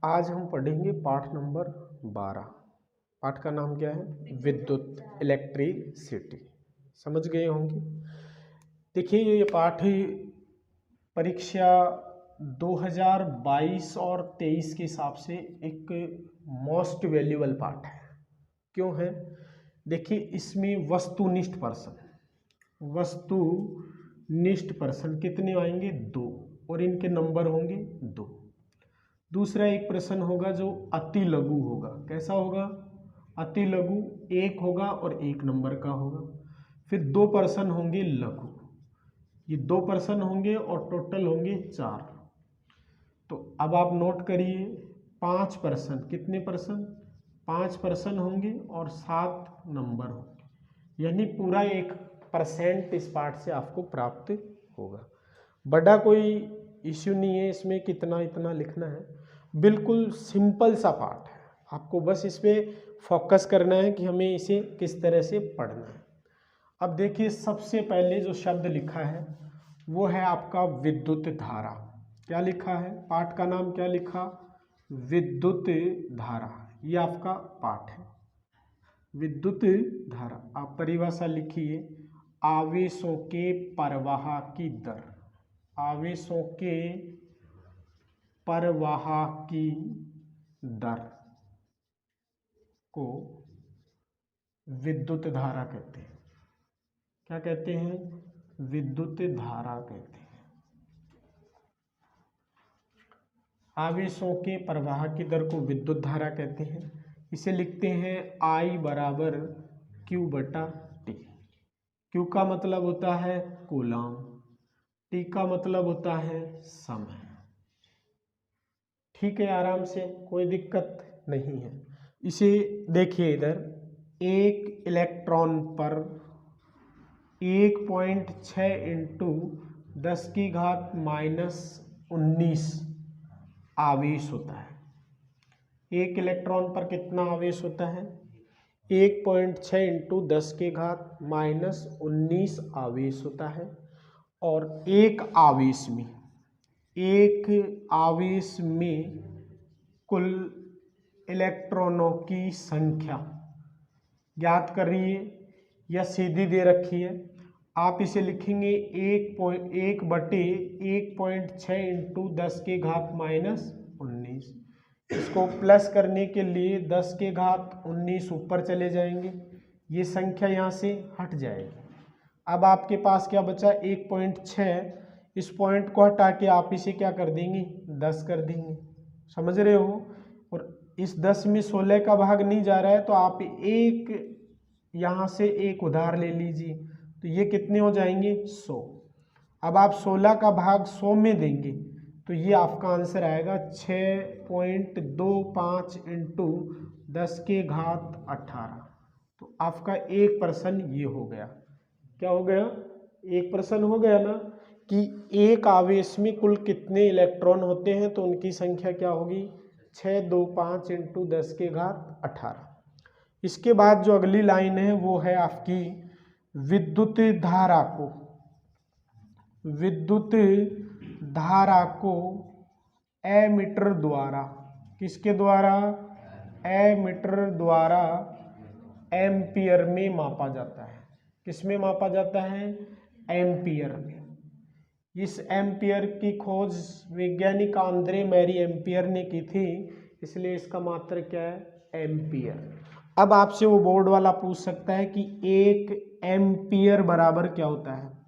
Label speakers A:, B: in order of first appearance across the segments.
A: आज हम पढ़ेंगे पाठ नंबर 12। पाठ का नाम क्या है? विद्युत, इलेक्ट्रिसिटी। समझ गए होंगे। देखिए ये पाठ परीक्षा 2022 और 23 के हिसाब से एक मोस्ट वैल्यूएबल पाठ है। क्यों है? देखिए इसमें वस्तुनिष्ठ पर्सन कितने आएंगे? 2, और इनके नंबर होंगे 2। दूसरा एक प्रश्न होगा जो अति लघु होगा। कैसा होगा? अति लघु, 1 होगा और 1 नंबर का होगा। फिर 2 पर्सन होंगे लघु, ये 2 पर्सन होंगे और टोटल होंगे 4। तो अब आप नोट करिए, 5 पर्सन, कितने पर्सन? 5 पर्सन होंगे और 7 नंबर होंगे, यानी पूरा 1% इस पाठ से आपको प्राप्त होगा। बड़ा कोई इश्यू नहीं है इसमें, कितना इतना लिखना है, बिल्कुल सिंपल सा पाठ है। आपको बस इस पे फोकस करना है कि हमें इसे किस तरह से पढ़ना है। अब देखिए सबसे पहले जो शब्द लिखा है वो है आपका विद्युत धारा। क्या लिखा है? पाठ का नाम क्या लिखा? विद्युत धारा। ये आपका पाठ है, विद्युत धारा। आप परिभाषा लिखिए, आवेशों के प्रवाह की दर। आवेशों के प्रवाह की दर को विद्युत धारा कहते हैं। क्या कहते हैं? विद्युत धारा कहते हैं। आवेशों के प्रवाह की दर को विद्युत धारा कहते हैं। इसे लिखते हैं I बराबर Q बटा T। Q का मतलब होता है कूलाम, T का मतलब होता है समय। ठीक है, आराम से, कोई दिक्कत नहीं है। इसे देखिए इधर, एक इलेक्ट्रॉन पर 1.6 इंटू 10 की घात -19 आवेश होता है। एक इलेक्ट्रॉन पर कितना आवेश होता है? 1.6 इंटू 10 की घात -19 आवेश होता है। और एक आवेश में कुल इलेक्ट्रॉनों की संख्या ज्ञात करिए, या सीधी दे रखी है। आप इसे लिखेंगे 1/1.6 इंटू 10 की घात -19। इसको प्लस करने के लिए 10 के घात 19 ऊपर चले जाएंगे, ये संख्या यहाँ से हट जाएगी। अब आपके पास क्या बचा? 1.6। इस पॉइंट को हटा के आप इसे क्या कर देंगे? 10 कर देंगे। समझ रहे हो? और इस 10 में 16 का भाग नहीं जा रहा है, तो आप एक यहाँ से एक उधार ले लीजिए, तो ये कितने हो जाएंगे? 100। अब आप 16 का भाग 100 में देंगे तो ये आपका आंसर आएगा 6.25 इंटू 10 के घात 18। तो आपका 1% ये हो गया। क्या हो गया? 1% हो गया ना, कि एक आवेश में कुल कितने इलेक्ट्रॉन होते हैं, तो उनकी संख्या क्या होगी? 625 इंटू 10 के घात 18। इसके बाद जो अगली लाइन है वो है आपकी विद्युत धारा को एमीटर द्वारा, किसके द्वारा? एमीटर द्वारा एम्पियर में मापा जाता है। किस में मापा जाता है? एम्पियर में। इस एम्पियर की खोज वैज्ञानिक आंद्रे मैरी एम्पियर ने की थी, इसलिए इसका मात्रक क्या है? एम्पियर। अब आपसे वो बोर्ड वाला पूछ सकता है कि 1 एम्पियर बराबर क्या होता है?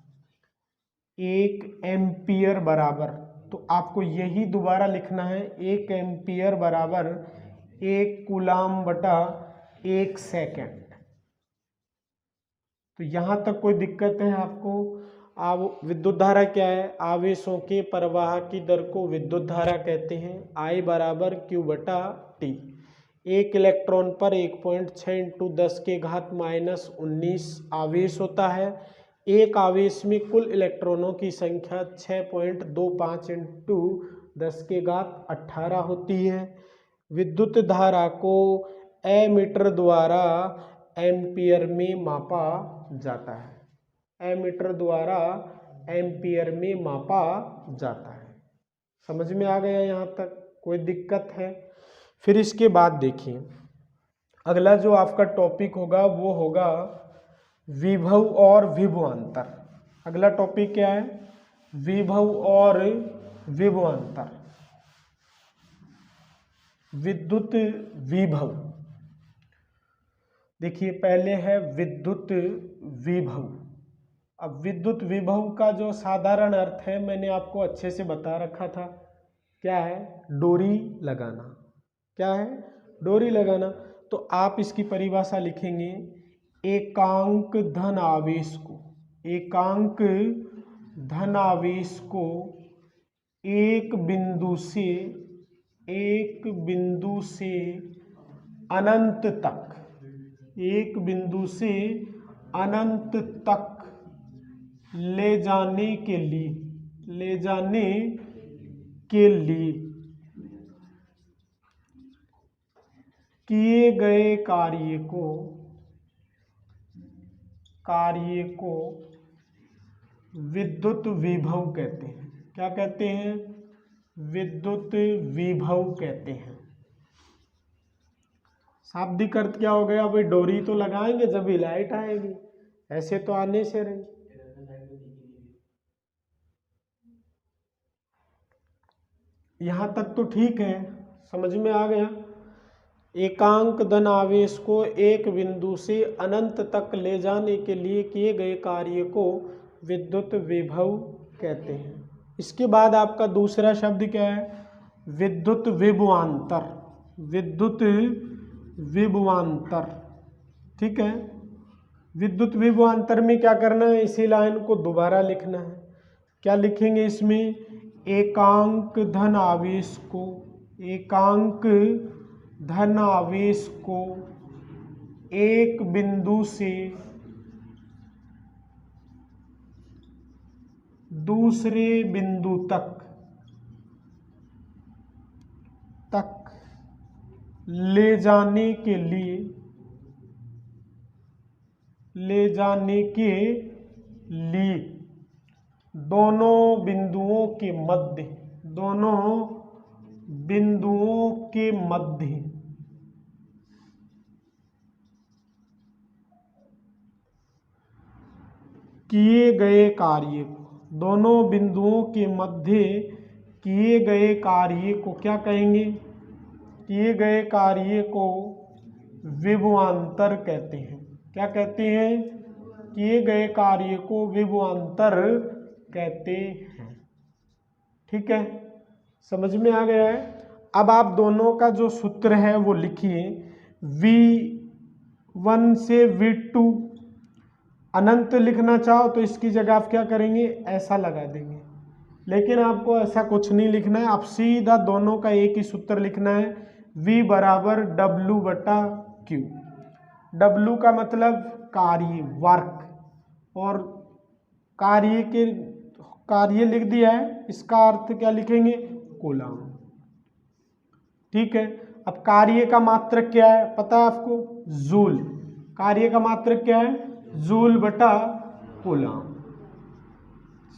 A: 1 एम्पियर बराबर, तो आपको यही दोबारा लिखना है, 1 एम्पियर बराबर 1 कूलाम बटा 1 सेकेंड। तो यहां तक कोई दिक्कत है आपको? अब विद्युत धारा क्या है? आवेशों के प्रवाह की दर को विद्युत धारा कहते हैं। I बराबर Q बटा T। एक इलेक्ट्रॉन पर 1.6 इंटू 10 के घात -19 आवेश होता है। एक आवेश में कुल इलेक्ट्रॉनों की संख्या 6.25 इंटू 10 के घात 18 होती है। विद्युत धारा को एमीटर द्वारा एम्पियर में मापा जाता है। एमीटर द्वारा एम्पियर में मापा जाता है। समझ में आ गया यहाँ तक? कोई दिक्कत है? फिर इसके बाद देखिए अगला जो आपका टॉपिक होगा वो होगा विभव और विभवांतर। अगला टॉपिक क्या है? विभव और विभवांतर। विद्युत विभव। देखिए पहले है विद्युत विभव। अब विद्युत विभव का जो साधारण अर्थ है मैंने आपको अच्छे से बता रखा था, क्या है? डोरी लगाना। क्या है? डोरी लगाना। तो आप इसकी परिभाषा लिखेंगे एकांक धन आवेश को, एकांक धन आवेश को एक बिंदु से अनंत तक, एक बिंदु से अनंत तक ले जाने के लिए किए गए कार्य को विद्युत विभव कहते हैं। क्या कहते हैं? विद्युत विभव कहते हैं। शाब्दिक अर्थ क्या हो गया? भाई डोरी तो लगाएंगे जब भी लाइट आएगी, ऐसे तो आने से रही। यहां तक तो ठीक है, समझ में आ गया। एकांक धन आवेश को एक बिंदु से अनंत तक ले जाने के लिए किए गए कार्य को विद्युत विभव कहते हैं। इसके बाद आपका दूसरा शब्द क्या है? विद्युत विभवांतर। विद्युत विभवांतर, ठीक है। विद्युत विभवांतर में क्या करना है? इसी लाइन को दोबारा लिखना है। क्या लिखेंगे इसमें? एकांक धन आवेश को, एकांक धन आवेश को एक बिंदु से दूसरे बिंदु तक ले जाने के लिए दोनों बिंदुओं के मध्य किए गए कार्य को, दोनों बिंदुओं के मध्य किए गए कार्य को क्या कहेंगे? किए गए कार्य को विभवांतर कहते हैं। क्या कहते हैं? किए गए कार्य को विभवांतर कहते हैं। ठीक है, समझ में आ गया है। अब आप दोनों का जो सूत्र है वो लिखिए। V1 से V2 अनंत लिखना चाहो तो इसकी जगह आप क्या करेंगे? ऐसा लगा देंगे, लेकिन आपको ऐसा कुछ नहीं लिखना है। आप सीधा दोनों का एक ही सूत्र लिखना है, V बराबर W/Q। W का मतलब कार्य, वर्क, और कार्य लिख दिया है, इसका अर्थ क्या लिखेंगे? कूलम। ठीक है। अब कार्य का मात्रक क्या है पता है आपको? जूल। कार्य का मात्रक क्या है? जूल/कूलम।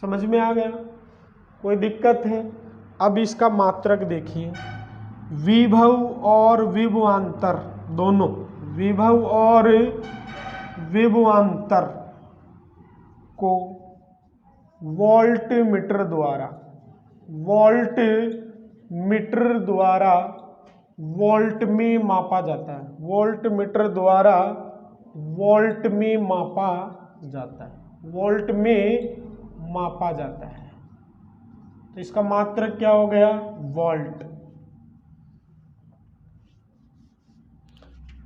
A: समझ में आ गया? कोई दिक्कत है? अब इसका मात्रक देखिए। विभव और विभवांतर दोनों, विभव और विभवांतर को वोल्ट मीटर द्वारा वोल्ट में मापा जाता है। वोल्ट मीटर द्वारा वोल्ट में मापा जाता है। वोल्ट में मापा जाता है। तो इसका मात्रक क्या हो गया? वोल्ट।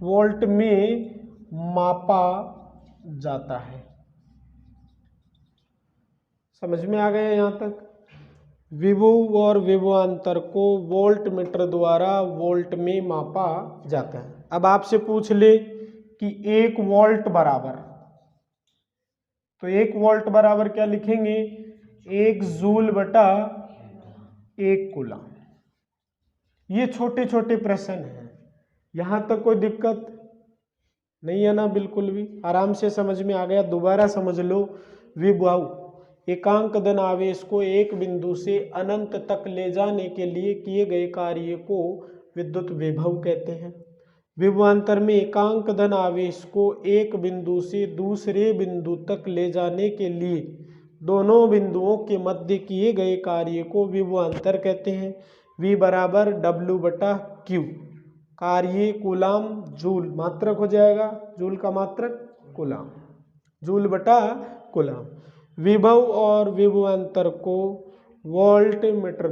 A: वोल्ट में मापा जाता है। समझ में आ गया यहाँ तक? विभव और विभवांतर को वोल्ट मीटर द्वारा वोल्ट में मापा जाता है। अब आपसे पूछ ले कि 1 वोल्ट बराबर, तो 1 वोल्ट बराबर क्या लिखेंगे? 1 जूल/1 कूलम। ये छोटे छोटे प्रश्न हैं, यहां तक कोई दिक्कत नहीं है ना? बिल्कुल भी आराम से समझ में आ गया। दोबारा समझ लो। विभव एकांक धन आवेश को एक बिंदु से अनंत तक ले जाने के लिए किए गए कार्य को विद्युत विभव कहते हैं। विभवांतर में एकांक धन आवेश को एक बिंदु से दूसरे बिंदु तक ले जाने के लिए दोनों बिंदुओं के मध्य किए गए कार्य को विभवांतर कहते हैं। V बराबर W/Q, कार्य कूलाम जूल, मात्रक हो जाएगा, जूल का मात्रक कूलाम, जूल बटा कूलाम। विभव और विभवांतर को वोल्ट मीटर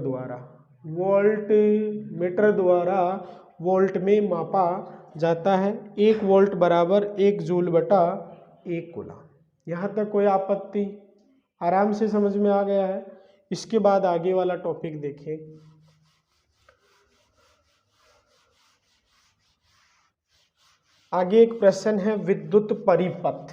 A: द्वारा वोल्ट में मापा जाता है। 1 वोल्ट बराबर 1 जूल बटा 1 कूलाम। यहाँ तक कोई आपत्ति? आराम से समझ में आ गया है। इसके बाद आगे वाला टॉपिक देखें। आगे एक प्रश्न है विद्युत परिपथ,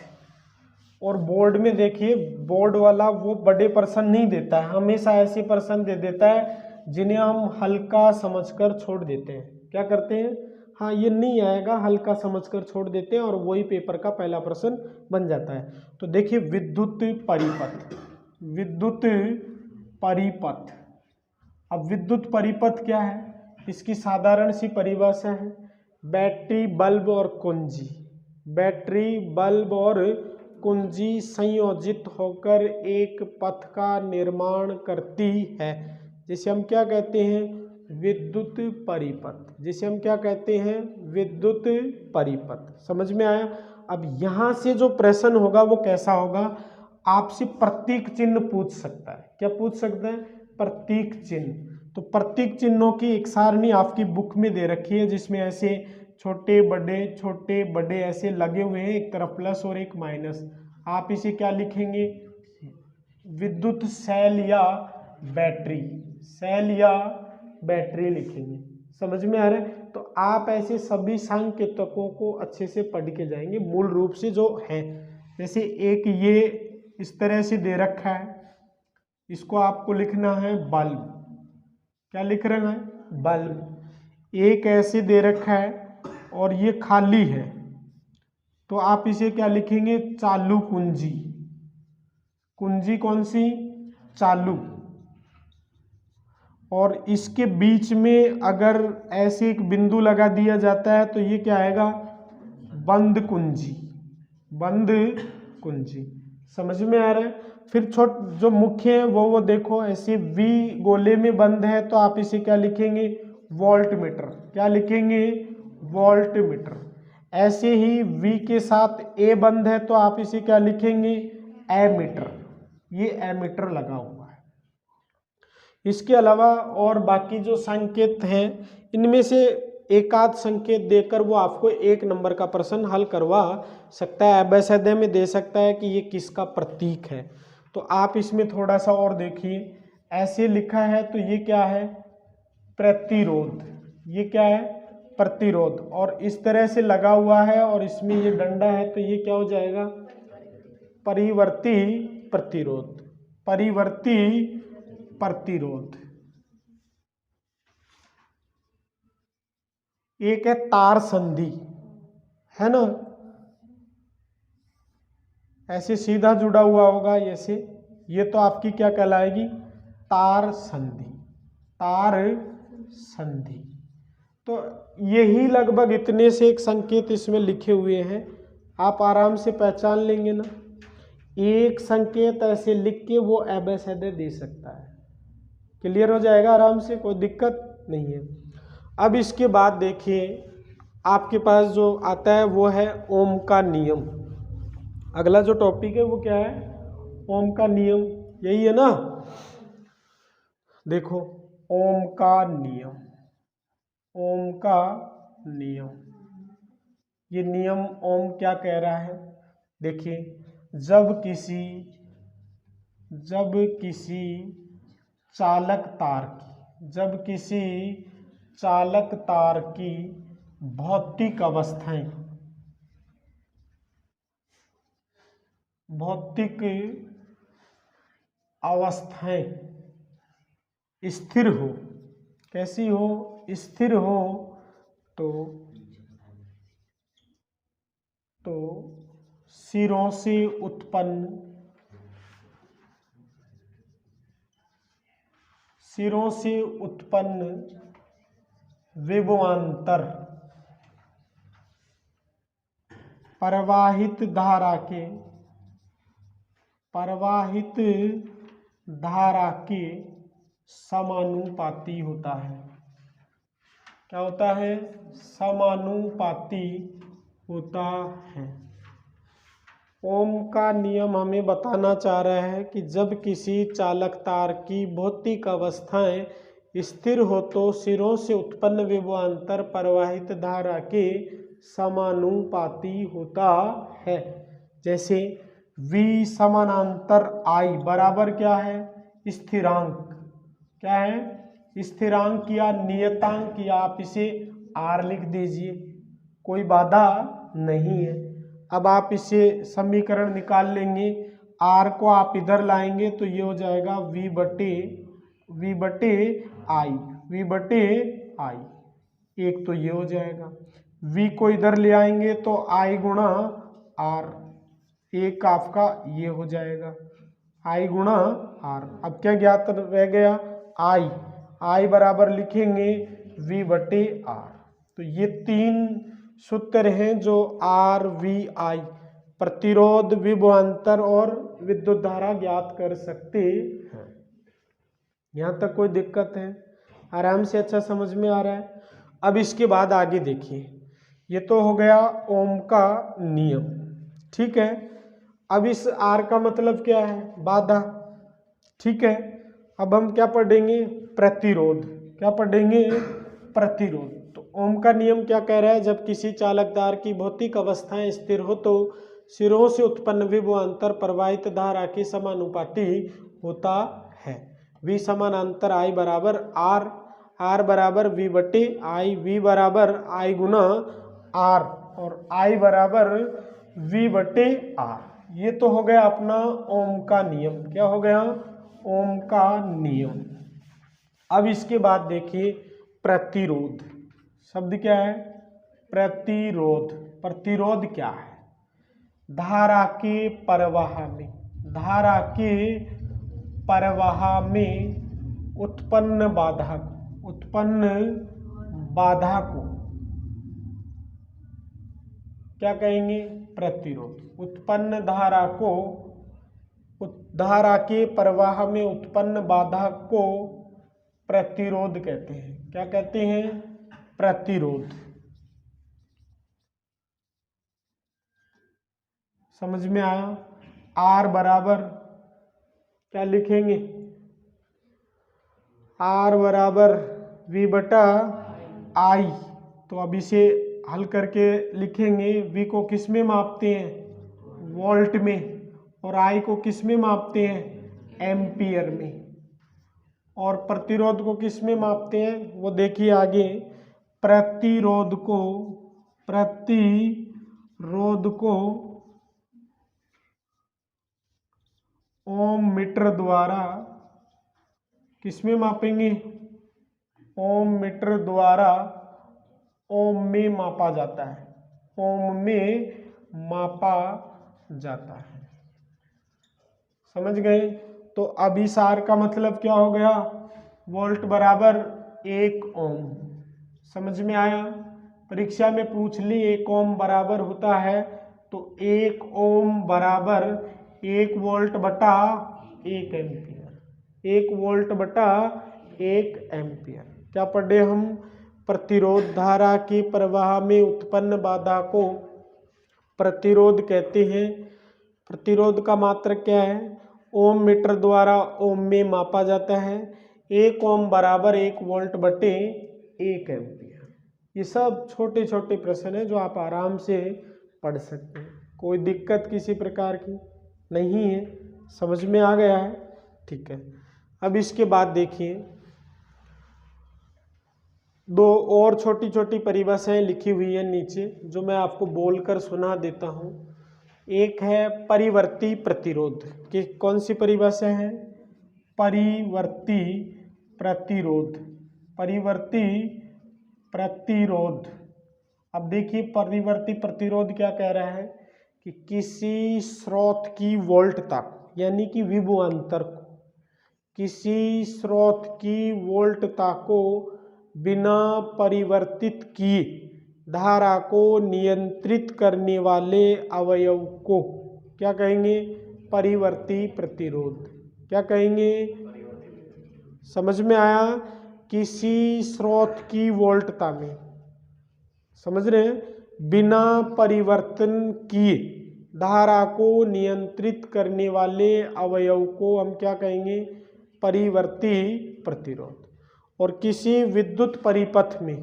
A: और बोर्ड में देखिए, बोर्ड वाला वो बड़े प्रश्न नहीं देता है, हमेशा ऐसे प्रश्न दे देता है जिन्हें हम हल्का समझकर छोड़ देते हैं। क्या करते हैं? हाँ, ये नहीं आएगा, हल्का समझकर छोड़ देते हैं और वही पेपर का पहला प्रश्न बन जाता है। तो देखिए विद्युत परिपथ, अब विद्युत परिपथ क्या है? इसकी साधारण सी परिभाषा है, बैटरी बल्ब और कुंजी संयोजित होकर एक पथ का निर्माण करती है, जिसे हम क्या कहते हैं? विद्युत परिपथ। समझ में आया? अब यहाँ से जो प्रश्न होगा वो कैसा होगा? आपसे प्रतीक चिन्ह पूछ सकता है। क्या पूछ सकता है? प्रतीक चिन्ह। तो प्रतीक चिन्हों की एक सारणी आपकी बुक में दे रखी है, जिसमें ऐसे छोटे बड़े ऐसे लगे हुए हैं, एक तरफ प्लस और एक माइनस। आप इसे क्या लिखेंगे? विद्युत सेल या बैटरी लिखेंगे। समझ में आ रहा है? तो आप ऐसे सभी संकेतकों को अच्छे से पढ़ के जाएंगे, मूल रूप से जो है। जैसे एक ये इस तरह से दे रखा है, इसको आपको लिखना है बल्ब। क्या लिख रहा है? बल्ब। एक ऐसे दे रखा है और ये खाली है, तो आप इसे क्या लिखेंगे? चालू कुंजी कौन सी? चालू। और इसके बीच में अगर ऐसे एक बिंदु लगा दिया जाता है तो ये क्या आएगा? बंद कुंजी। समझ में आ रहा है? फिर जो मुख्य है वो देखो, ऐसे V गोले में बंद है तो आप इसे क्या लिखेंगे? वोल्टमीटर। क्या लिखेंगे? वोल्टमीटर। ऐसे ही V के साथ A बंद है तो आप इसे क्या लिखेंगे? एमीटर। ये एमीटर लगा हुआ है। इसके अलावा और बाकी जो संकेत हैं, इनमें से एक आध संकेत देकर वो आपको 1 नंबर का प्रश्न हल करवा सकता है, अभ्यासाध्याय में दे सकता है कि ये किसका प्रतीक है। तो आप इसमें थोड़ा सा और देखिए, ऐसे लिखा है तो ये क्या है? प्रतिरोध। ये क्या है? प्रतिरोध। और इस तरह से लगा हुआ है और इसमें ये डंडा है, तो ये क्या हो जाएगा? परिवर्ती प्रतिरोध। एक है तार संधि, है ना? ऐसे सीधा जुड़ा हुआ होगा ऐसे, ये तो आपकी क्या कहलाएगी? तार संधि। तो यही लगभग इतने से एक संकेत इसमें लिखे हुए हैं, आप आराम से पहचान लेंगे ना। एक संकेत ऐसे लिख के वो एबेसेडे दे सकता है। क्लियर हो जाएगा आराम से, कोई दिक्कत नहीं है। अब इसके बाद देखिए, आपके पास जो आता है वो है ओम का नियम। अगला जो टॉपिक है वो क्या है? ओम का नियम। यही है ना? देखो, ओम का नियम, ये नियम ओम क्या कह रहा है? देखिए, जब किसी चालक तार की भौतिक अवस्थाएं स्थिर हो, कैसी हो? स्थिर हो, तो सिरों से उत्पन्न सिरों से उत्पन्न विभवांतर प्रवाहित धारा के समानुपाती होता है। क्या होता है? समानुपाती होता है। ओम का नियम हमें बताना चाह रहा है कि जब किसी चालक तार की भौतिक अवस्थाएं स्थिर हो तो सिरों से उत्पन्न विभवांतर प्रवाहित धारा के समानुपाती होता है। जैसे V समानांतर I बराबर क्या है? स्थिरांक। क्या है? स्थिरांक या नियतांक, या आप इसे R लिख दीजिए, कोई बाधा नहीं है। अब आप इसे समीकरण निकाल लेंगे, R को आप इधर लाएंगे तो ये हो जाएगा V बटे I। एक तो ये हो जाएगा। V को इधर ले आएंगे तो I गुणा R, एक आपका ये हो जाएगा I गुणा R। अब क्या ज्ञात रह गया? I बराबर लिखेंगे V बटे R। तो ये तीन सूत्र हैं जो RVI प्रतिरोध, विभवांतर और विद्युत धारा ज्ञात कर सकते हैं। यहाँ तक कोई दिक्कत है? आराम से अच्छा समझ में आ रहा है? अब इसके बाद आगे देखिए, ये तो हो गया ओम का नियम, ठीक है। अब इस R का मतलब क्या है? बाधा, ठीक है। अब हम क्या पढ़ेंगे? प्रतिरोध। क्या पढ़ेंगे? प्रतिरोध। तो ओम का नियम क्या कह रहा है? जब किसी चालक तार की भौतिक अवस्थाएं स्थिर हो तो सिरों से उत्पन्न विभवांतर प्रवाहित धारा के समानुपाती होता है। V समानांतर I बराबर R बराबर V बटे I, V बराबर I गुना R और I बराबर V बटे R। ये तो हो गया अपना ओम का नियम। क्या हो गया? ओम का नियम। अब इसके बाद देखिए प्रतिरोध। शब्द क्या है? प्रतिरोध। प्रतिरोध क्या है? धारा के प्रवाह में उत्पन्न बाधा को क्या कहेंगे? प्रतिरोध। उत्पन्न धारा के प्रवाह में उत्पन्न बाधा को प्रतिरोध कहते हैं। क्या कहते हैं? प्रतिरोध। समझ में आया? R बराबर क्या लिखेंगे? R बराबर V बटा I। तो अब इसे हल करके लिखेंगे। V को किस में मापते हैं? वोल्ट में। और I को किस में मापते हैं? एम्पियर में। और प्रतिरोध को किस में मापते हैं? वो देखिए आगे। प्रतिरोध को ओम मीटर द्वारा किस में मापेंगे? ओम मीटर द्वारा ओम में मापा जाता है। ओम में मापा जाता है। समझ गए? तो अब इस R का मतलब क्या हो गया? वोल्ट बराबर 1 ओम। समझ में आया? परीक्षा में पूछ ली 1 ओम बराबर होता है तो 1 ओम बराबर 1 वोल्ट बटा 1 एम्पियर। 1 वोल्ट बटा 1 एम्पियर। क्या पढ़े हम? प्रतिरोध। धारा के प्रवाह में उत्पन्न बाधा को प्रतिरोध कहते हैं। प्रतिरोध का मात्रक क्या है? ओम मीटर द्वारा ओम में मापा जाता है। 1 ओम बराबर 1 वोल्ट बटे 1 एम्पियर। ये सब छोटे छोटे प्रश्न हैं जो आप आराम से पढ़ सकते हैं। कोई दिक्कत किसी प्रकार की नहीं है। समझ में आ गया है? ठीक है। अब इसके बाद देखिए, दो और छोटी छोटी परिभाषाएं लिखी हुई है नीचे, जो मैं आपको बोलकर सुना देता हूँ। एक है परिवर्ती प्रतिरोध। कि कौन सी परिभाषा है? परिवर्ती प्रतिरोध। परिवर्ती प्रतिरोध। अब देखिए परिवर्ती प्रतिरोध क्या कह रहा है कि किसी स्रोत की वोल्टता यानी कि विभवांतर को किसी स्रोत की वोल्टता को बिना परिवर्तित किए धारा को नियंत्रित करने वाले अवयव को क्या कहेंगे? परिवर्ती प्रतिरोध। क्या कहेंगे? समझ में आया? किसी स्रोत की वोल्टता में, समझ रहे हैं, बिना परिवर्तन किए धारा को नियंत्रित करने वाले अवयव को हम क्या कहेंगे? परिवर्ती प्रतिरोध। और किसी विद्युत परिपथ में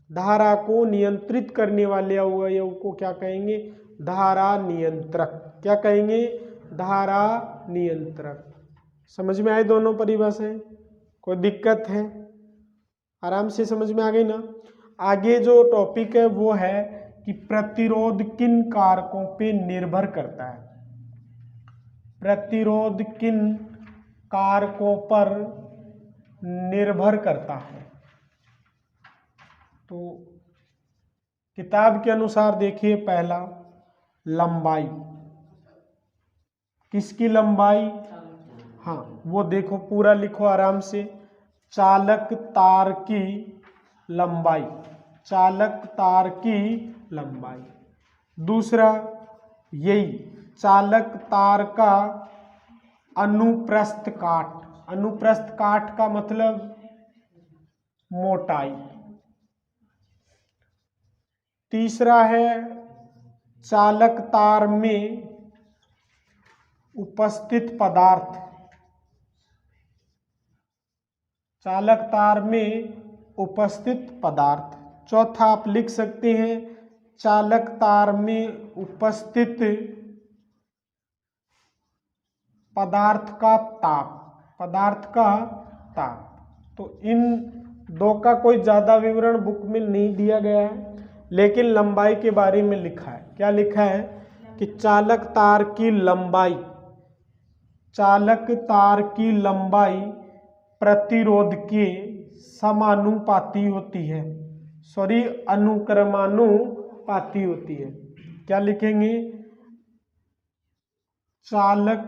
A: धारा को नियंत्रित करने वाले अवयव को क्या कहेंगे? धारा नियंत्रक। क्या कहेंगे? धारा नियंत्रक। समझ में आए दोनों परिभाषाएं? कोई दिक्कत है? आराम से समझ में आ गई ना? आगे जो टॉपिक है वो है कि प्रतिरोध किन कारकों पे निर्भर करता है। प्रतिरोध किन कारकों पर निर्भर करता है? तो किताब के अनुसार देखिए, पहला लंबाई। किसकी लंबाई? हाँ, वो देखो, पूरा लिखो आराम से। चालक तार की लंबाई, चालक तार की लंबाई। दूसरा यही चालक तार का अनुप्रस्थ काट। अनुप्रस्थ काट का मतलब मोटाई। तीसरा है चालक तार में उपस्थित पदार्थ। चालक तार में उपस्थित पदार्थ। चौथा आप लिख सकते हैं चालक तार में उपस्थित पदार्थ का ताप। पदार्थ का ताप। तो इन दो का कोई ज्यादा विवरण बुक में नहीं दिया गया है, लेकिन लंबाई के बारे में लिखा है। क्या लिखा है? कि चालक तार की लंबाई, चालक तार की लंबाई प्रतिरोध के समानुपाती होती है, सॉरी अनुक्रमानुपाती होती है। क्या लिखेंगे? चालक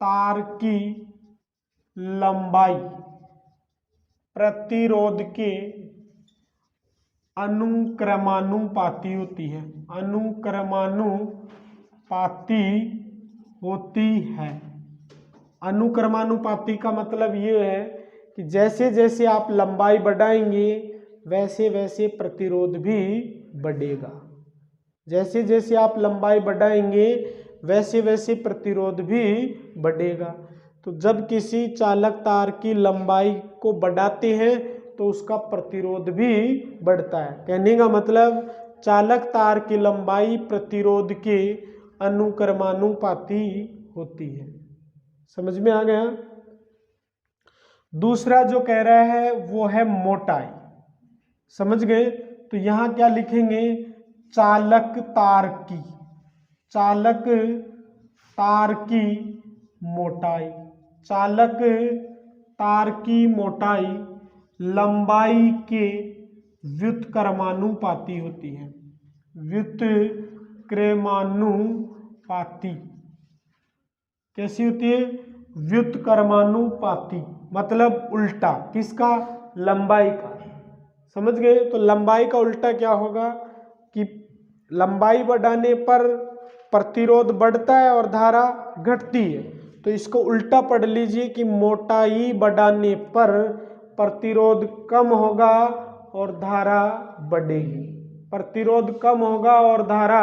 A: तार की लंबाई प्रतिरोध के अनुक्रमानुपाती होती है, अनुक्रमानुपाती होती है। अनुक्रमानुपाती का मतलब ये है कि जैसे जैसे आप लंबाई बढ़ाएंगे वैसे वैसे प्रतिरोध भी बढ़ेगा। जैसे जैसे आप लंबाई बढ़ाएंगे वैसे वैसे प्रतिरोध भी बढ़ेगा। तो जब किसी चालक तार की लंबाई को बढ़ाते हैं तो उसका प्रतिरोध भी बढ़ता है। कहने का मतलब चालक तार की लंबाई प्रतिरोध के अनुक्रमानुपाती होती है। समझ में आ गया? दूसरा जो कह रहा है वो है मोटाई। समझ गए? तो यहां क्या लिखेंगे? चालक तार की, चालक तार की मोटाई। चालक तार की मोटाई लंबाई के व्युत्क्रमानुपाती होती है। व्युत्क्रमानुपाती कैसी होती है? व्युत्क्रमानुपाती मतलब उल्टा। किसका? लंबाई का। समझ गए? तो लंबाई का उल्टा क्या होगा कि लंबाई बढ़ाने पर प्रतिरोध बढ़ता है और धारा घटती है। तो इसको उल्टा पढ़ लीजिए कि मोटाई बढ़ाने पर प्रतिरोध कम होगा और धारा बढ़ेगी। प्रतिरोध कम होगा और धारा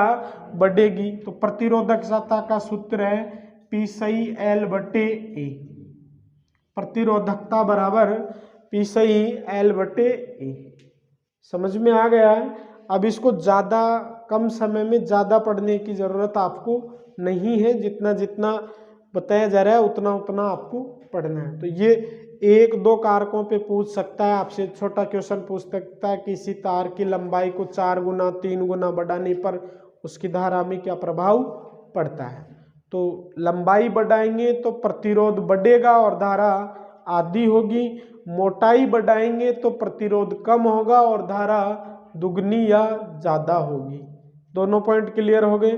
A: बढ़ेगी। तो प्रतिरोधकता का सूत्र है P सही L बटे A। प्रतिरोधकता बराबर P सही L बटे A। समझ में आ गया है? अब इसको ज़्यादा कम समय में ज़्यादा पढ़ने की ज़रूरत आपको नहीं है। जितना जितना बताया जा रहा है उतना उतना आपको पढ़ना है। तो ये एक दो कारकों पे पूछ सकता है आपसे। छोटा क्वेश्चन पूछ सकता है किसी तार की लंबाई को 4 गुना 3 गुना बढ़ाने पर उसकी धारा में क्या प्रभाव पड़ता है। तो लंबाई बढ़ाएंगे तो प्रतिरोध बढ़ेगा और धारा आधी होगी। मोटाई बढ़ाएंगे तो प्रतिरोध कम होगा और धारा दुगनी या ज़्यादा होगी। दोनों पॉइंट क्लियर हो गए।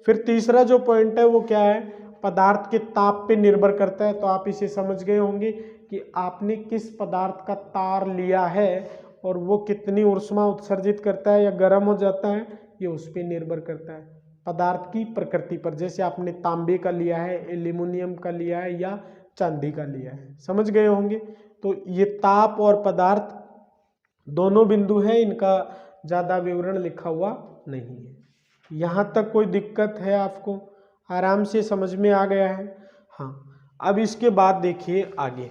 A: फिर तीसरा जो पॉइंट है वो क्या है? पदार्थ के ताप पे निर्भर करता है। तो आप इसे समझ गए होंगे कि आपने किस पदार्थ का तार लिया है और वो कितनी ऊष्मा उत्सर्जित करता है या गर्म हो जाता है, ये उस पर निर्भर करता है पदार्थ की प्रकृति पर। जैसे आपने तांबे का लिया है, एल्यूमिनियम का लिया है या चांदी का लिया है, समझ गए होंगे। तो ये ताप और पदार्थ दोनों बिंदु है, इनका ज़्यादा विवरण लिखा हुआ नहीं है। यहाँ तक कोई दिक्कत है आपको? आराम से समझ में आ गया है? हाँ, अब इसके बाद देखिए आगे।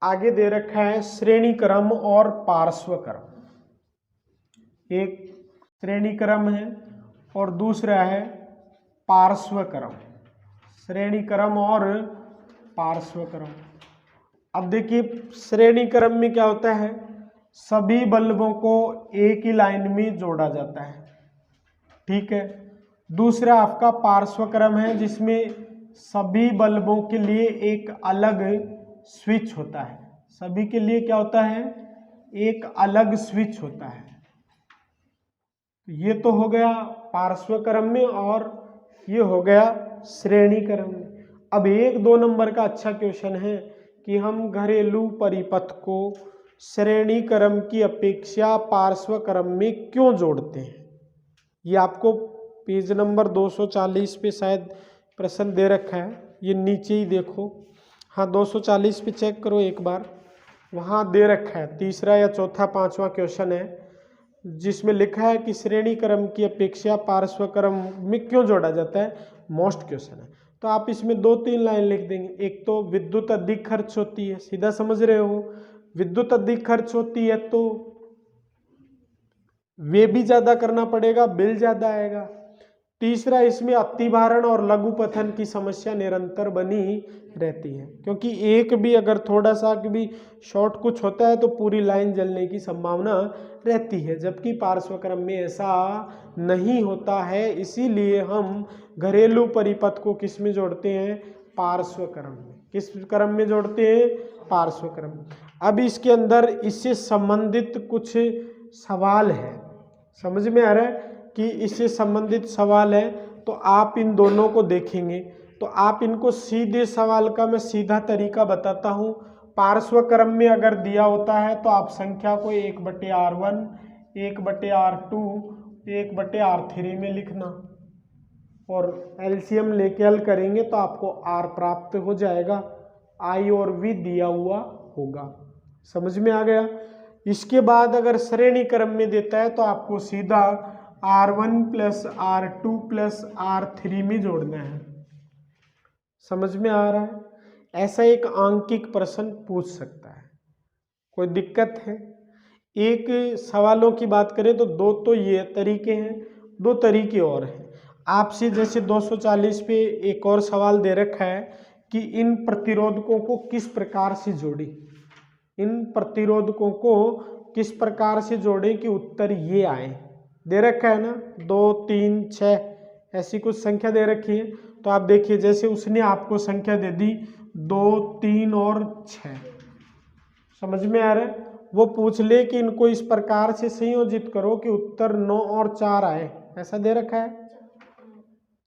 A: आगे दे रखा है श्रेणी क्रम और पार्श्व क्रम। एक श्रेणी क्रम है और दूसरा है पार्श्व क्रम। श्रेणी क्रम और पार्श्व क्रम। अब देखिए श्रेणी क्रम में क्या होता है, सभी बल्बों को एक ही लाइन में जोड़ा जाता है, ठीक है। दूसरा आपका पार्श्व क्रम है जिसमें सभी बल्बों के लिए एक अलग स्विच होता है। सभी के लिए क्या होता है, एक अलग स्विच होता है। ये तो हो गया पार्श्व क्रम में और ये हो गया श्रेणी क्रम में। अब 1-2 नंबर का अच्छा क्वेश्चन है कि हम घरेलू परिपथ को श्रेणी क्रम की अपेक्षा पार्श्व क्रम में क्यों जोड़ते हैं। ये आपको पेज नंबर 240 पे शायद प्रश्न दे रखा है, ये नीचे ही देखो। हाँ 240 पे चेक करो एक बार, वहाँ दे रखा है। तीसरा या चौथा 5वां क्वेश्चन है जिसमें लिखा है कि श्रेणी क्रम की अपेक्षा पार्श्व क्रम में क्यों जोड़ा जाता है। मोस्ट क्वेश्चन है, तो आप इसमें 2-3 लाइन लिख देंगे। एक तो विद्युत अधिक खर्च होती है, सीधा समझ रहे हो, विद्युत अधिक खर्च होती है तो वे भी ज्यादा करना पड़ेगा, बिल ज्यादा आएगा। तीसरा इसमें अतिभारण और लघुपथन की समस्या निरंतर बनी रहती है, क्योंकि एक भी अगर थोड़ा सा भी शॉर्ट कुछ होता है तो पूरी लाइन जलने की संभावना रहती है, जबकि पार्श्व क्रम में ऐसा नहीं होता है। इसीलिए हम घरेलू परिपथ को किस में जोड़ते हैं, पार्श्व क्रम में। किस क्रम में जोड़ते हैं, पार्श्व क्रम। अब इसके अंदर इससे संबंधित कुछ सवाल है, समझ में आ रहा है कि इससे संबंधित सवाल है, तो आप इन दोनों को देखेंगे तो आप इनको सीधे सवाल का मैं सीधा तरीका बताता हूँ। पार्श्व क्रम में अगर दिया होता है तो आप संख्या को 1/R1, 1/R2, 1/R3 में लिखना और एलसीएम लेके हल करेंगे तो आपको R प्राप्त हो जाएगा। I और V दिया हुआ होगा, समझ में आ गया। इसके बाद अगर श्रेणी क्रम में देता है तो आपको सीधा R1 + R2 + R3 में जोड़ना है, समझ में आ रहा है। ऐसा एक आंकिक प्रश्न पूछ सकता है, कोई दिक्कत है। एक सवालों की बात करें तो 2 तो ये तरीके हैं, 2 तरीके और हैं आपसे। जैसे 240 पे एक और सवाल दे रखा है कि इन प्रतिरोधकों को किस प्रकार से जोड़ें, इन प्रतिरोधकों को किस प्रकार से जोड़ें कि उत्तर ये आए। दे रखा है ना 2, 3, 6 ऐसी कुछ संख्या दे रखी है। तो आप देखिए जैसे उसने आपको संख्या दे दी 2, 3 और 6, समझ में आ रहा है। वो पूछ ले कि इनको इस प्रकार से संयोजित करो कि उत्तर 9 और 4 आए, ऐसा दे रखा है।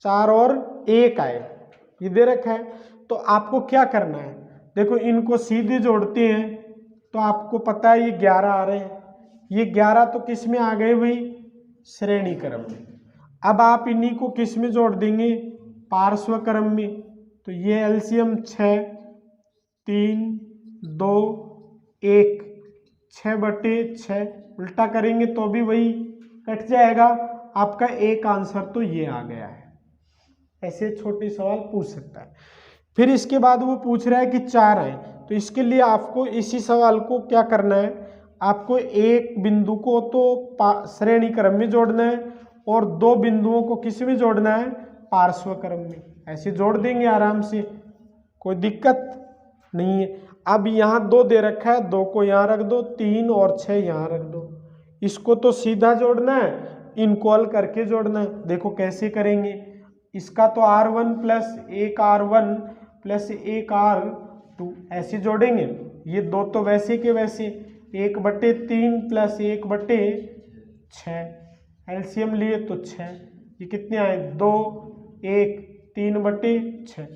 A: 4 और 1 आए, ये दे रखा है। तो आपको क्या करना है, देखो इनको सीधे जोड़ते हैं तो आपको पता है ये 11 आ रहे हैं, ये 11 तो किस में आ गए भाई, श्रेणी क्रम में। अब आप इन्हीं को किस में जोड़ देंगे, पार्श्व क्रम में। तो ये एलसीएम 6, 3, 2, 1, 6/6 उल्टा करेंगे तो भी वही कट जाएगा। आपका एक आंसर तो ये आ गया है। ऐसे छोटे सवाल पूछ सकता है। फिर इसके बाद वो पूछ रहा है कि 4 आए, तो इसके लिए आपको इसी सवाल को क्या करना है, आपको एक बिंदु को तो श्रेणी क्रम में जोड़ना है और 2 बिंदुओं को किस में जोड़ना है, पार्श्व क्रम में। ऐसे जोड़ देंगे आराम से, कोई दिक्कत नहीं है। अब यहाँ 2 दे रखा है, 2 को यहाँ रख दो, 3 और 6 यहाँ रख दो। इसको तो सीधा जोड़ना है, इनको हल करके जोड़ना है। देखो कैसे करेंगे, इसका तो R1 + 1R1 + 1R 2, ऐसे जोड़ेंगे। ये 2 तो वैसे के वैसे 1/3 प्लस 1/6, एलसीएम लिए तो 6, ये कितने आए 2, 1, 3/6।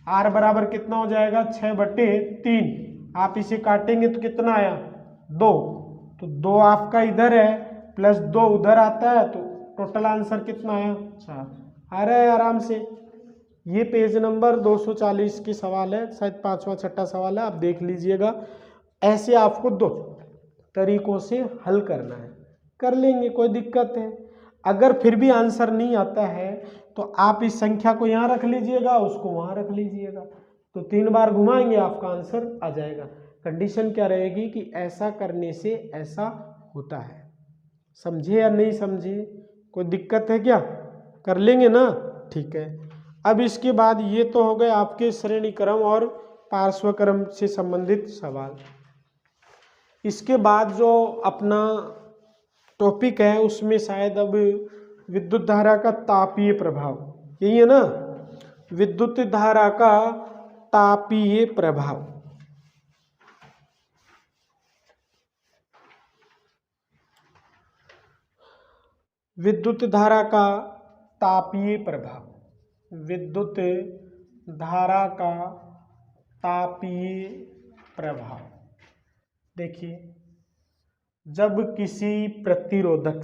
A: आर बराबर कितना हो जाएगा 6/3। आप इसे काटेंगे तो कितना आया 2, तो 2 आपका इधर है प्लस 2 उधर आता है, तो टोटल आंसर कितना आया 4। आ रहा है आराम से। ये पेज नंबर 240 की सवाल है, शायद 5वां 6ठा सवाल है, आप देख लीजिएगा। ऐसे आपको 2 तरीकों से हल करना है, कर लेंगे, कोई दिक्कत है। अगर फिर भी आंसर नहीं आता है तो आप इस संख्या को यहाँ रख लीजिएगा, उसको वहाँ रख लीजिएगा, तो 3 बार घुमाएंगे आपका आंसर आ जाएगा। कंडीशन क्या रहेगी कि ऐसा करने से ऐसा होता है। समझे या नहीं समझे, कोई दिक्कत है क्या, कर लेंगे ना, ठीक है। अब इसके बाद ये तो हो गए आपके श्रेणी क्रम और पार्श्व क्रम से संबंधित सवाल। इसके बाद जो अपना टॉपिक है उसमें शायद अब विद्युत धारा का तापीय प्रभाव, यही है ना, विद्युत धारा का तापीय प्रभाव। विद्युत धारा का तापीय प्रभाव, विद्युत धारा का तापीय प्रभाव। देखिए, जब किसी प्रतिरोधक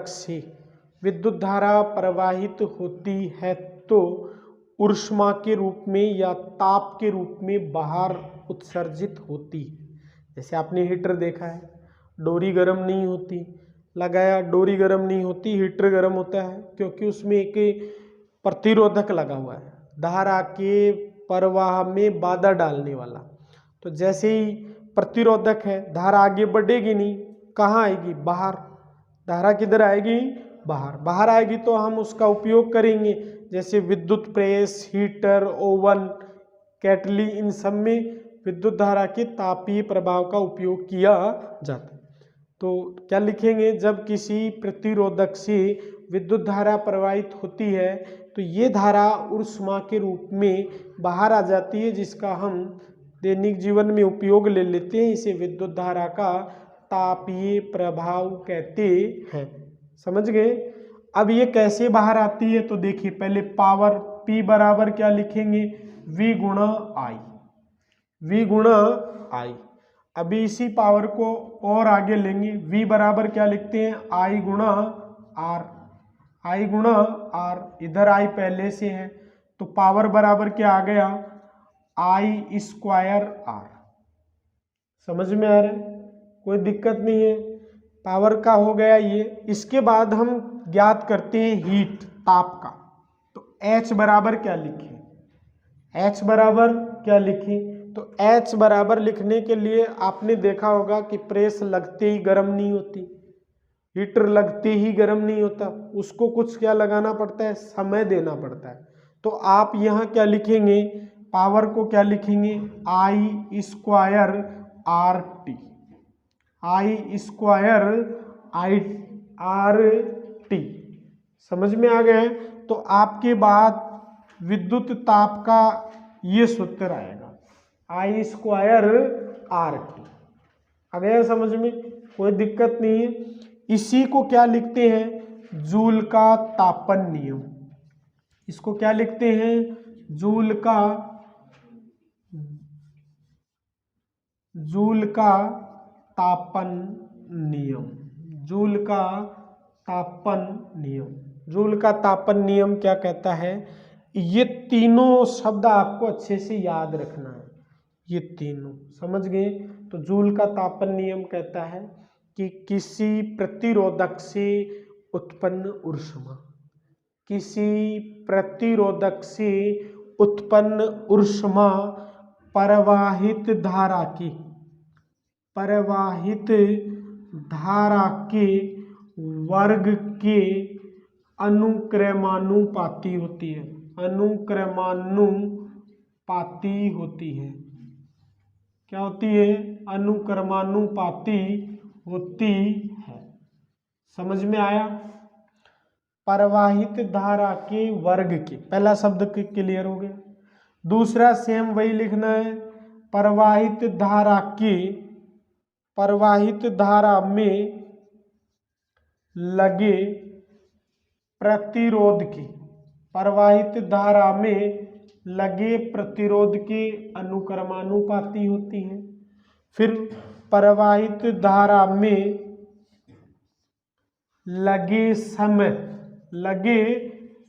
A: से विद्युत धारा प्रवाहित होती है तो ऊष्मा के रूप में या ताप के रूप में बाहर उत्सर्जित होती है। जैसे आपने हीटर देखा है, डोरी गर्म नहीं होती, लगाया डोरी गर्म नहीं होती, हीटर गर्म होता है, क्योंकि उसमें एक प्रतिरोधक लगा हुआ है, धारा के प्रवाह में बाधा डालने वाला। तो जैसे ही प्रतिरोधक है, धारा आगे बढ़ेगी नहीं, कहाँ आएगी बाहर, धारा किधर आएगी बाहर, बाहर आएगी तो हम उसका उपयोग करेंगे। जैसे विद्युत प्रेस, हीटर, ओवन, केटली, इन सब में विद्युत धारा के तापीय प्रभाव का उपयोग किया जाता है। तो क्या लिखेंगे, जब किसी प्रतिरोधक से विद्युत धारा प्रवाहित होती है तो ये धारा ऊष्मा के रूप में बाहर आ जाती है, जिसका हम दैनिक जीवन में उपयोग ले लेते हैं। इसे विद्युत धारा का तापीय प्रभाव कहते हैं। समझ गए। अब ये कैसे बाहर आती है, तो देखिए पहले पावर P बराबर क्या लिखेंगे, V गुणा I। अभी इसी पावर को और आगे लेंगे, V बराबर क्या लिखते हैं, I गुणा R। इधर I पहले से है तो पावर बराबर क्या आ गया, I स्क्वायर R। समझ में आ रहा है, कोई दिक्कत नहीं है, पावर का हो गया ये। इसके बाद हम ज्ञात करते हैं हीट, ताप का। तो H बराबर क्या लिखें, H बराबर क्या लिखें, तो H बराबर लिखने के लिए आपने देखा होगा कि प्रेस लगते ही गर्म नहीं होती, हीटर लगते ही गर्म नहीं होता, उसको कुछ क्या लगाना पड़ता है, समय देना पड़ता है। तो आप यहाँ क्या लिखेंगे, पावर को क्या लिखेंगे, I square RT, I square RT। समझ में आ गया है। तो आपके बाद विद्युत ताप का ये सूत्र आएगा, I स्क्वायर RT। आ गया समझ में, कोई दिक्कत नहीं है। इसी को क्या लिखते हैं, जूल का तापन नियम। इसको क्या लिखते हैं, जूल का तापन नियम। जूल का तापन नियम क्या कहता है, ये तीनों शब्द आपको अच्छे से याद रखना है, ये तीनों समझ गए। तो जूल का तापन नियम कहता है कि किसी प्रतिरोधक से उत्पन्न ऊष्मा प्रवाहित धारा के वर्ग के अनुक्रमानुपाती होती है। क्या होती है, अनुक्रमानुपाती होती है। समझ में आया। प्रवाहित धारा के वर्ग के, पहला शब्द क्लियर हो गया। दूसरा सेम वही लिखना है, प्रवाहित धारा में लगे प्रतिरोध के, प्रवाहित धारा में लगे प्रतिरोध के अनुक्रमानुपाती होती है। फिर प्रवाहित धारा में लगे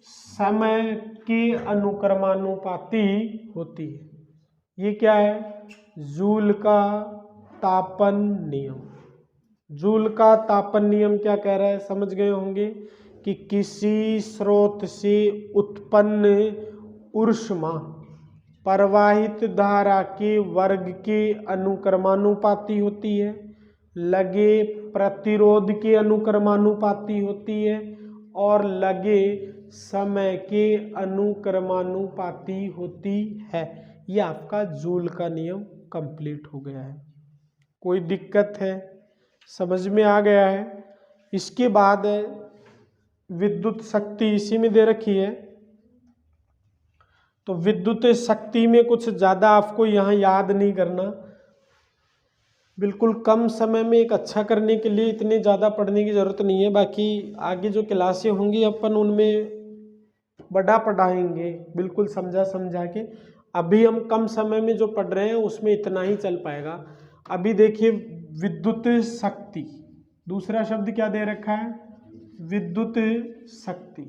A: समय के अनुक्रमानुपाती होती है। ये क्या है? जूल का तापन नियम। जूल का तापन नियम क्या कह रहा है, समझ गए होंगे कि किसी स्रोत से उत्पन्न ऊष्मा प्रवाहित धारा के वर्ग के अनुक्रमानुपाती होती है, लगे प्रतिरोध के अनुक्रमानुपाती होती है और लगे समय के अनुक्रमानुपाती होती है। ये आपका जूल का नियम कंप्लीट हो गया है। कोई दिक्कत है? समझ में आ गया है? इसके बाद विद्युत शक्ति इसी में दे रखी है। तो विद्युत शक्ति में कुछ ज़्यादा आपको यहाँ याद नहीं करना, बिल्कुल कम समय में एक अच्छा करने के लिए इतने ज़्यादा पढ़ने की ज़रूरत नहीं है। बाकी आगे जो क्लासें होंगी अपन उनमें बड़ा पढ़ाएंगे, बिल्कुल समझा के। अभी हम कम समय में जो पढ़ रहे हैं उसमें इतना ही चल पाएगा। अभी देखिए विद्युत शक्ति, दूसरा शब्द क्या दे रखा है? विद्युत शक्ति।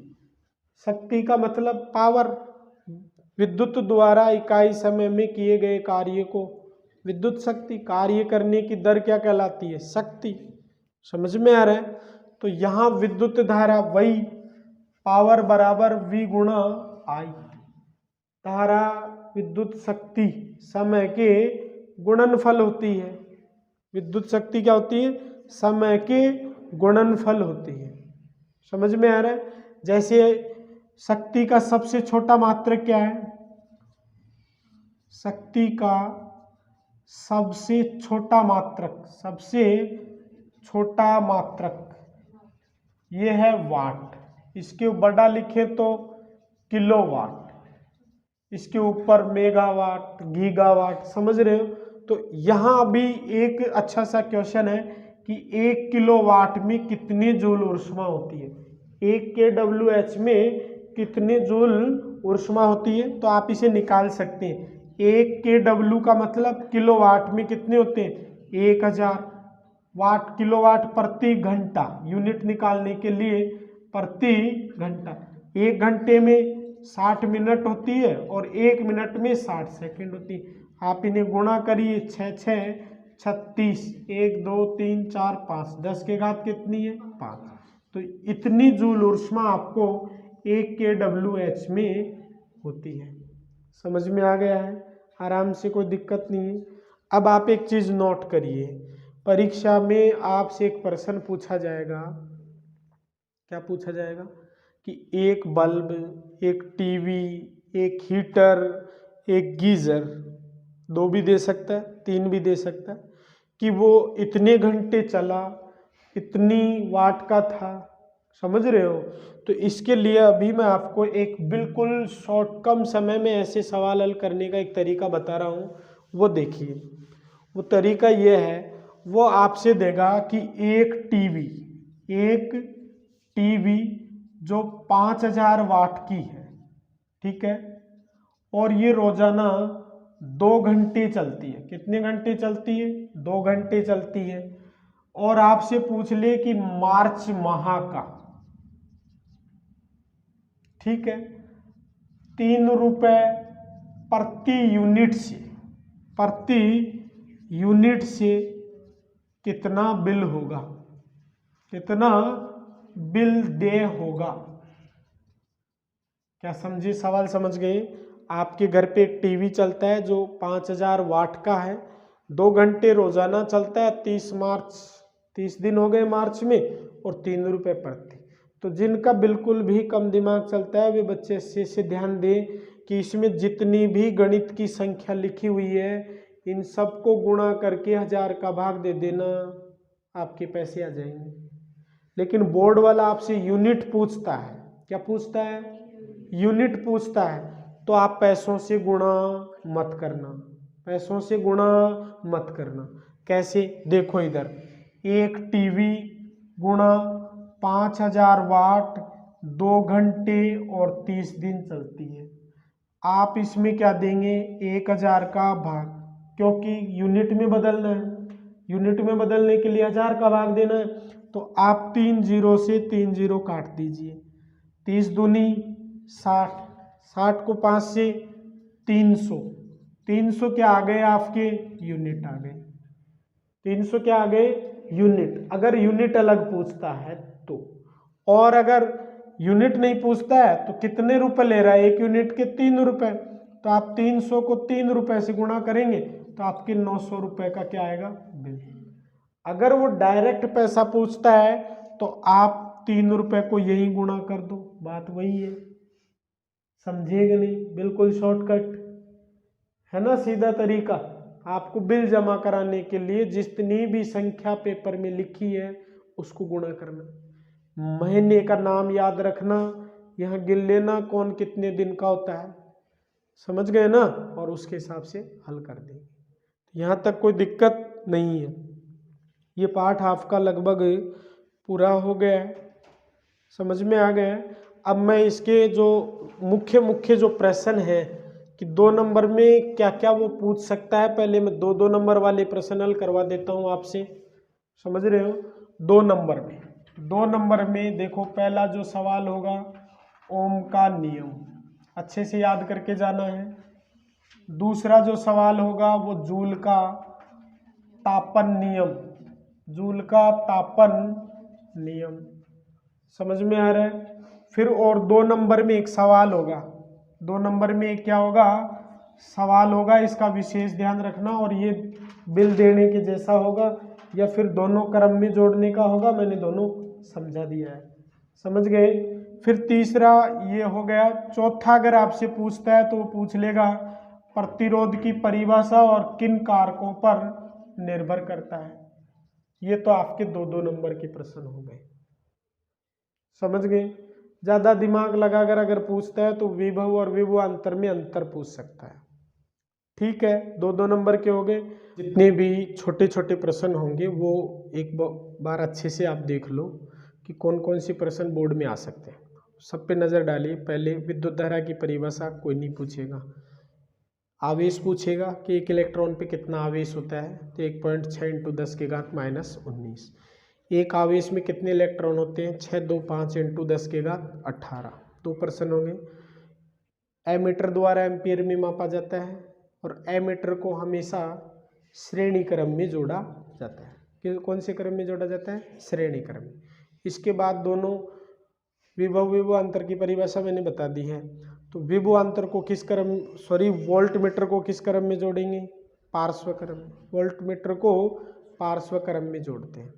A: शक्ति का मतलब पावर। विद्युत द्वारा इकाई समय में किए गए कार्य को विद्युत शक्ति, कार्य करने की दर क्या कहलाती है? शक्ति। समझ में आ रहा है? तो यहाँ विद्युत धारा वही पावर बराबर V गुणा I। धारा विद्युत शक्ति समय के गुणनफल होती है। विद्युत शक्ति क्या होती है? समय के गुणनफल होती है। समझ में आ रहा है? जैसे शक्ति का सबसे छोटा मात्रक क्या है? शक्ति का सबसे छोटा मात्रक ये है वाट। इसके बड़ा लिखे तो किलोवाट, इसके ऊपर मेगावाट, गीगावाट। समझ रहे हो? तो यहाँ भी एक अच्छा सा क्वेश्चन है कि 1 किलोवाट में कितनी जूल ऊष्मा होती है, 1 kWh में कितने जूल ऊष्मा होती है। तो आप इसे निकाल सकते हैं। 1 kW का मतलब किलोवाट में कितने होते हैं? 1000 वाट। किलोवाट प्रति घंटा, यूनिट निकालने के लिए प्रति घंटा। 1 घंटे में 60 मिनट होती है और 1 मिनट में 60 सेकंड होती है। आप इन्हें गुणा करिए, 6 6 36, 1 2 3 4 5, 10 के घात कितनी है? 5। तो इतनी जूल ऊष्मा आपको 1 kWh में होती है। समझ में आ गया है? आराम से, कोई दिक्कत नहीं है। अब आप एक चीज़ नोट करिए, परीक्षा में आपसे एक प्रश्न पूछा जाएगा। क्या पूछा जाएगा? कि एक बल्ब, एक टीवी, एक हीटर, एक गीज़र, 2 भी दे सकता है, 3 भी दे सकता है, कि वो इतने घंटे चला, इतनी वाट का था। समझ रहे हो? तो इसके लिए अभी मैं आपको एक बिल्कुल शॉर्ट कम समय में ऐसे सवाल हल करने का एक तरीका बता रहा हूँ, वो देखिए। वो तरीका ये है, वो आपसे देगा कि एक टीवी जो 5000 वाट की है, ठीक है, और ये रोजाना 2 घंटे चलती है। कितने घंटे चलती है? 2 घंटे चलती है। और आपसे पूछ ले कि मार्च माह का, ठीक है, 3 रुपए प्रति यूनिट से कितना बिल होगा, कितना बिल दे होगा। क्या समझे? सवाल समझ गए? आपके घर पे एक टीवी चलता है जो 5000 वाट का है, 2 घंटे रोजाना चलता है, 30 दिन हो गए मार्च में, और 3 रुपए प्रति। तो जिनका बिल्कुल भी कम दिमाग चलता है वे बच्चे से ध्यान दें कि इसमें जितनी भी गणित की संख्या लिखी हुई है इन सबको गुणा करके 1000 का भाग दे देना, आपके पैसे आ जाएंगे। लेकिन बोर्ड वाला आपसे यूनिट पूछता है। क्या पूछता है? यूनिट पूछता है। तो आप पैसों से गुणा मत करना, पैसों से गुणा मत करना। कैसे? देखो इधर, एक टीवी गुणा 5000 वाट 2 घंटे और 30 दिन चलती है। आप इसमें क्या देंगे? 1000 का भाग, क्योंकि यूनिट में बदलना है, यूनिट में बदलने के लिए 1000 का भाग देना है। तो आप 3 जीरो से 3 जीरो काट दीजिए। 30 दूनी 60, 60 को 5 से 300, 300 क्या आ गए आपके? यूनिट आ गए। 300 क्या आ गए? यूनिट। अगर यूनिट अलग पूछता है तो, और अगर यूनिट नहीं पूछता है तो कितने रुपए ले रहा है? एक यूनिट के 3 रुपए। तो आप 300 को 3 रुपए से गुणा करेंगे तो आपके 900 रुपए का क्या आएगा? बिल। अगर वो डायरेक्ट पैसा पूछता है तो आप 3 रुपए को यही गुणा कर दो, बात वही है। समझिएगा नहीं? बिल्कुल शॉर्टकट है ना, सीधा तरीका। आपको बिल जमा कराने के लिए जितनी भी संख्या पेपर में लिखी है उसको गुणा करना, महीने का नाम याद रखना, यहाँ गिन लेना कौन कितने दिन का होता है, समझ गए ना, और उसके हिसाब से हल कर देंगे। यहाँ तक कोई दिक्कत नहीं है। ये पाठ आपका लगभग पूरा हो गया है, समझ में आ गया है। अब मैं इसके जो मुख्य जो प्रश्न है कि 2 नंबर में क्या क्या वो पूछ सकता है, पहले मैं 2 नंबर वाले प्रश्न हल करवा देता हूँ आपसे, समझ रहे हो। 2 नंबर में देखो, पहला जो सवाल होगा ओम का नियम, अच्छे से याद करके जाना है। दूसरा जो सवाल होगा वो जूल का तापन नियम, जूल का तापन नियम, समझ में आ रहा है। फिर और 2 नंबर में एक सवाल होगा, 2 नंबर में एक क्या होगा? सवाल होगा, इसका विशेष ध्यान रखना, और ये बिल देने के जैसा होगा या फिर दोनों क्रम में जोड़ने का होगा, मैंने दोनों समझा दिया है, समझ गए। फिर तीसरा ये हो गया। चौथा अगर आपसे पूछता है तो वो पूछ लेगा प्रतिरोध की परिभाषा और किन कारकों पर निर्भर करता है। ये तो आपके 2 नंबर के प्रश्न हो गए, समझ गए। ज्यादा दिमाग लगाकर अगर पूछता है तो विभव और विभवांतर में अंतर पूछ सकता है, ठीक है। 2 नंबर के हो गए। जितने भी छोटे छोटे प्रश्न होंगे वो एक बार अच्छे से आप देख लो कि कौन कौन से प्रश्न बोर्ड में आ सकते हैं, सब पे नज़र डालिए। पहले विद्युत धारा की परिभाषा कोई नहीं पूछेगा, आवेश पूछेगा कि एक इलेक्ट्रॉन पे कितना आवेश होता है, तो 1.6 × 10⁻⁻19। एक आवेश में कितने इलेक्ट्रॉन होते हैं? 6, 2, 5 × 10⁻18। 2 प्रश्न होंगे। एमीटर द्वारा एम्पियर में मापा जाता है, और एमीटर को हमेशा श्रेणी क्रम में जोड़ा जाता है। कि कौन से क्रम में जोड़ा जाता है? श्रेणी क्रम में। इसके बाद दोनों विभवांतर की परिभाषा मैंने बता दी है। तो विभवांतर को किस क्रम, वोल्ट मीटर को किस क्रम में जोड़ेंगे? पार्श्व क्रम। वोल्ट मीटर को पार्श्व क्रम में जोड़ते हैं।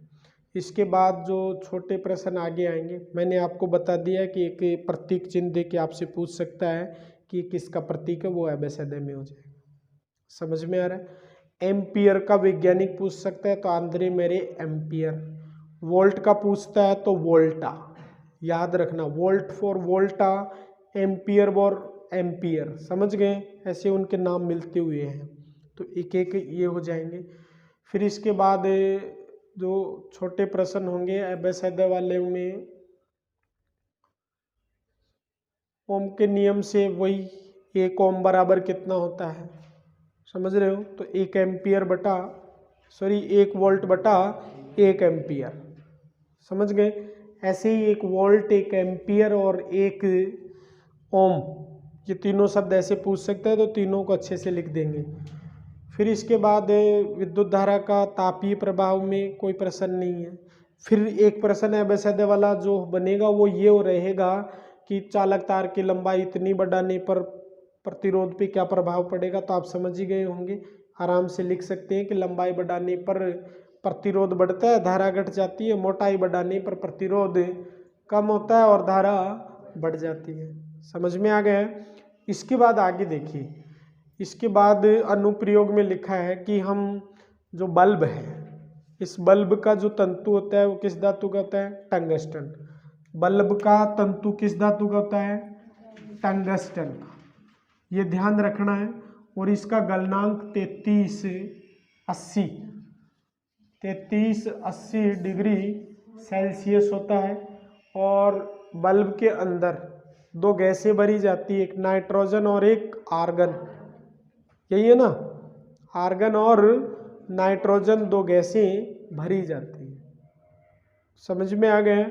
A: इसके बाद जो छोटे प्रश्न आगे आएंगे, मैंने आपको बता दिया कि एक प्रतीक चिन्ह दे के आपसे पूछ सकता है कि किसका प्रतीक है, वो एबेसिडे में हो जाएगा, समझ में आ रहा है। एम्पियर का वैज्ञानिक पूछ सकता है तो आंद्रे मेरे एम्पियर। वोल्ट का पूछता है तो वोल्टा, याद रखना, volt for Volta, ampere for Ampere, समझ गए। ऐसे उनके नाम मिलते हुए हैं, तो एक एक ये हो जाएंगे। फिर इसके बाद जो छोटे प्रश्न होंगे एबेसिडे वाले में, ओम के नियम से वही 1 ओम बराबर कितना होता है, समझ रहे हो। तो 1 एम्पियर बटा 1 वोल्ट बटा 1 एम्पियर, समझ गए। ऐसे ही 1 वोल्ट, 1 एम्पियर और 1 ओम, ये तीनों शब्द ऐसे पूछ सकते हैं, तो तीनों को अच्छे से लिख देंगे। फिर इसके बाद विद्युत धारा का तापीय प्रभाव में कोई प्रश्न नहीं है। फिर एक प्रश्न एबेसिडे वाला जो बनेगा वो ये रहेगा कि चालक तार की लंबाई इतनी बढ़ाने पर प्रतिरोध पे क्या प्रभाव पड़ेगा। तो आप समझ ही गए होंगे, आराम से लिख सकते हैं कि लंबाई बढ़ाने पर प्रतिरोध बढ़ता है, धारा घट जाती है, मोटाई बढ़ाने पर प्रतिरोध कम होता है और धारा बढ़ जाती है, समझ में आ गया है। इसके बाद आगे देखिए, इसके बाद अनुप्रयोग में लिखा है कि हम जो बल्ब है, इस बल्ब का जो तंतु होता है वो किस धातु का होता है? टंगस्टन। बल्ब का तंतु किस धातु का होता है? टंगस्टन। ये ध्यान रखना है। और इसका गलनांक 3380 डिग्री सेल्सियस होता है। और बल्ब के अंदर दो गैसें भरी जाती है, एक नाइट्रोजन और एक आर्गन। यही है ना, आर्गन और नाइट्रोजन दो गैसें भरी जाती हैं। समझ में आ गया?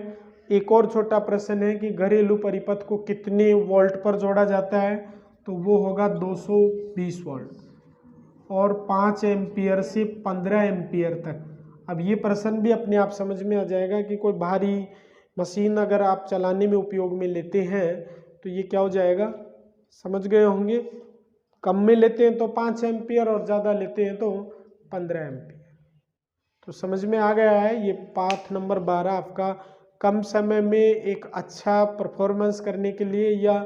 A: एक और छोटा प्रश्न है कि घरेलू परिपथ को कितने वोल्ट पर जोड़ा जाता है? तो वो होगा 220 वोल्ट और 5 एम्पियर से 15 एम्पियर तक। अब ये प्रश्न भी अपने आप समझ में आ जाएगा कि कोई भारी मशीन अगर आप चलाने में उपयोग में लेते हैं तो ये क्या हो जाएगा, समझ गए होंगे। कम में लेते हैं तो 5 एम्पियर और ज़्यादा लेते हैं तो 15 एम्पियर। तो समझ में आ गया है। ये पाठ नंबर 12 आपका कम समय में एक अच्छा परफॉर्मेंस करने के लिए या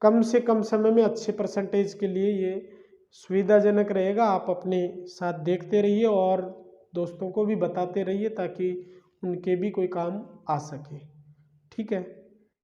A: कम से कम समय में अच्छे परसेंटेज के लिए ये सुविधाजनक रहेगा। आप अपने साथ देखते रहिए और दोस्तों को भी बताते रहिए ताकि उनके भी कोई काम आ सके। ठीक है।